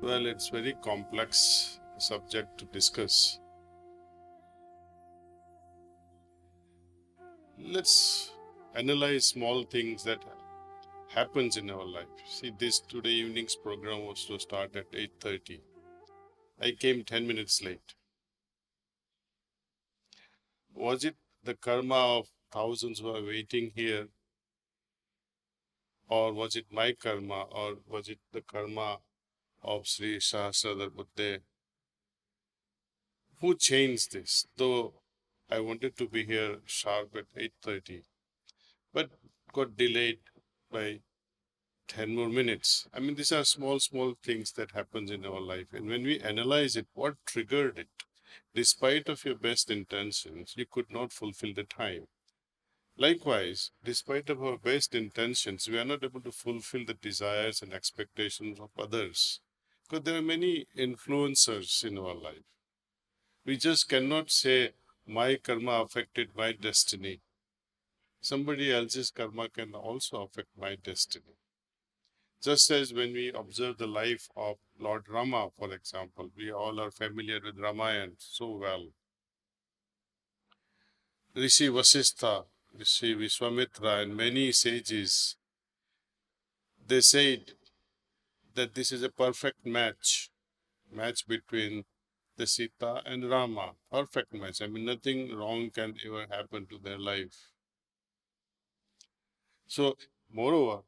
Well, it's very complex subject to discuss. Let's analyze small things that happens in our life. See, this today evening's program was to start at 8:30. I came 10 minutes late. Was it the karma of thousands who are waiting here, or was it my karma, or was it the karma of Sri Sahasradhar Buddha? Who changed this? Though I wanted to be here sharp at 8:30, but got delayed by 10 more minutes. I mean, these are small things that happens in our life. And when we analyze it, what triggered it? Despite of your best intentions, you could not fulfill the time. Likewise, despite of our best intentions, we are not able to fulfill the desires and expectations of others. Because there are many influencers in our life. We just cannot say, my karma affected my destiny. Somebody else's karma can also affect my destiny. Just as when we observe the life of Lord Rama, for example, we all are familiar with Ramayana so well. Rishi Vasistha, Rishi Vishwamitra, and many sages, they said that this is a perfect match between the Sita and Rama. Perfect match. I mean, nothing wrong can ever happen to their life. So, moreover,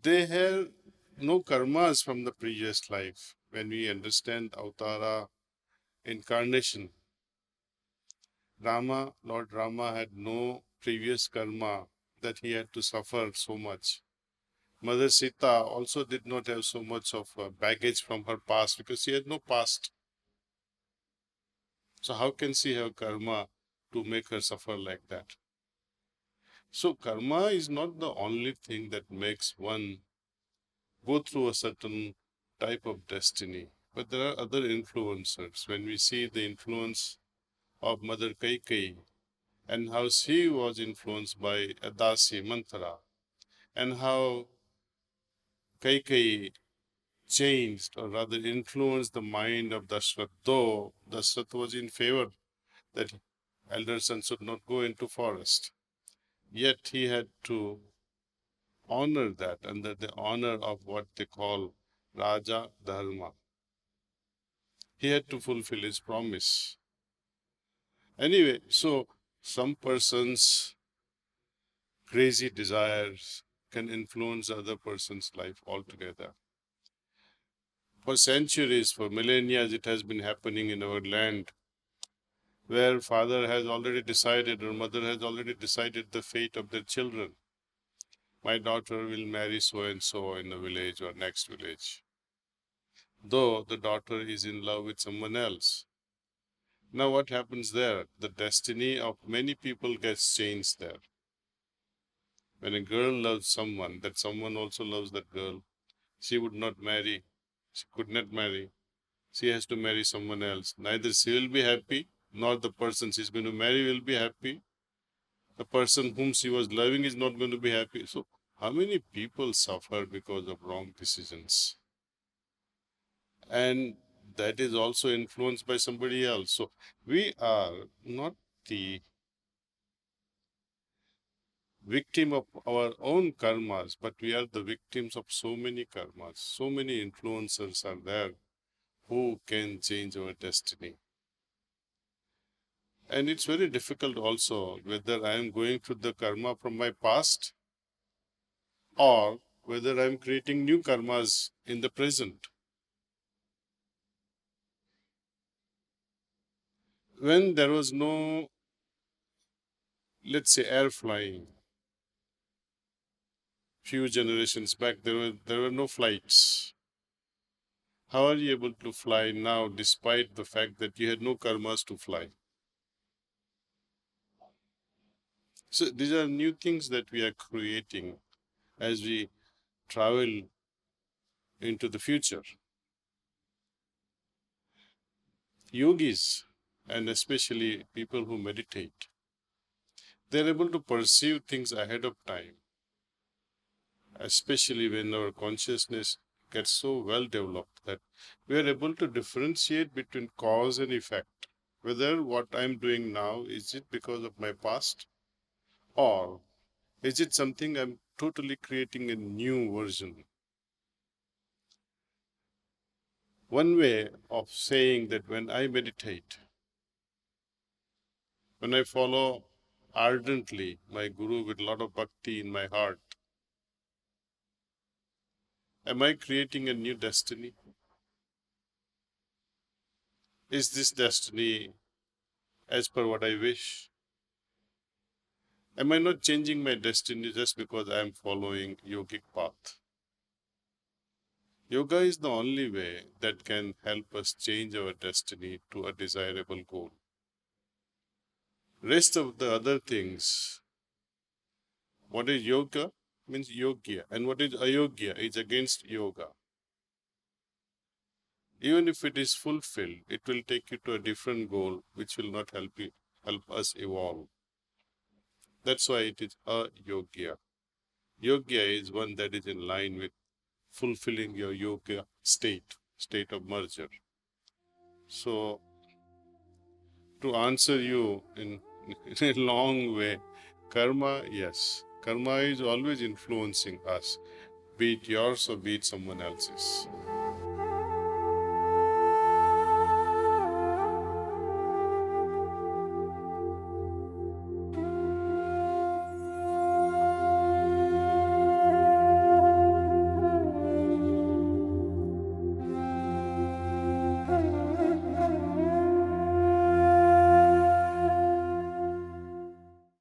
they have no karmas from the previous life. When we understand Avtara incarnation, Lord Rama had no previous karma that he had to suffer so much. Mother Sita also did not have so much of baggage from her past because she had no past. So how can she have karma to make her suffer like that? So karma is not the only thing that makes one go through a certain type of destiny, but there are other influencers. When we see the influence of Mother Kaikeyi, and how she was influenced by Adasi Manthara, and how Kaikeyi changed or rather influenced the mind of Dashrath, though Dashrath was in favor that elder son should not go into forest. Yet he had to honor that under the honor of what they call Raja Dharma. He had to fulfill his promise. Anyway, so some persons' crazy desires can influence other person's life altogether. For centuries, for millennia, it has been happening in our land, where father has already decided or mother has already decided the fate of their children. My daughter will marry so and so in the village or next village, though the daughter is in love with someone else. Now, what happens there? The destiny of many people gets changed there. When a girl loves someone, that someone also loves that girl, she would not marry, she could not marry. She has to marry someone else. Neither she will be happy, nor the person she's going to marry will be happy. The person whom she was loving is not going to be happy. So, how many people suffer because of wrong decisions? And that is also influenced by somebody else. So, we are not the victim of our own karmas, but we are the victims of so many karmas. So many influencers are there who can change our destiny. And it's very difficult also whether I am going through the karma from my past or whether I am creating new karmas in the present. When there was no, let's say, air flying, few generations back, there were no flights. How are you able to fly now despite the fact that you had no karmas to fly? So these are new things that we are creating as we travel into the future. Yogis, and especially people who meditate, they're able to perceive things ahead of time, especially when our consciousness gets so well developed that we are able to differentiate between cause and effect. Whether what I'm doing now is it because of my past, or is it something I'm totally creating a new version? One way of saying that when I meditate, when I follow ardently my guru with a lot of bhakti in my heart, am I creating a new destiny? Is this destiny as per what I wish? Am I not changing my destiny just because I am following yogic path? Yoga is the only way that can help us change our destiny to a desirable goal. Rest of the other things, what is yoga? Means yogya. And what is ayogya? Is against yoga. Even if it is fulfilled, it will take you to a different goal which will not help us evolve. That's why it is ayogya. Yogya is one that is in line with fulfilling your yoga state of merger. So, to answer you in a long way, karma, yes, karma is always influencing us, be it yours or be it someone else's.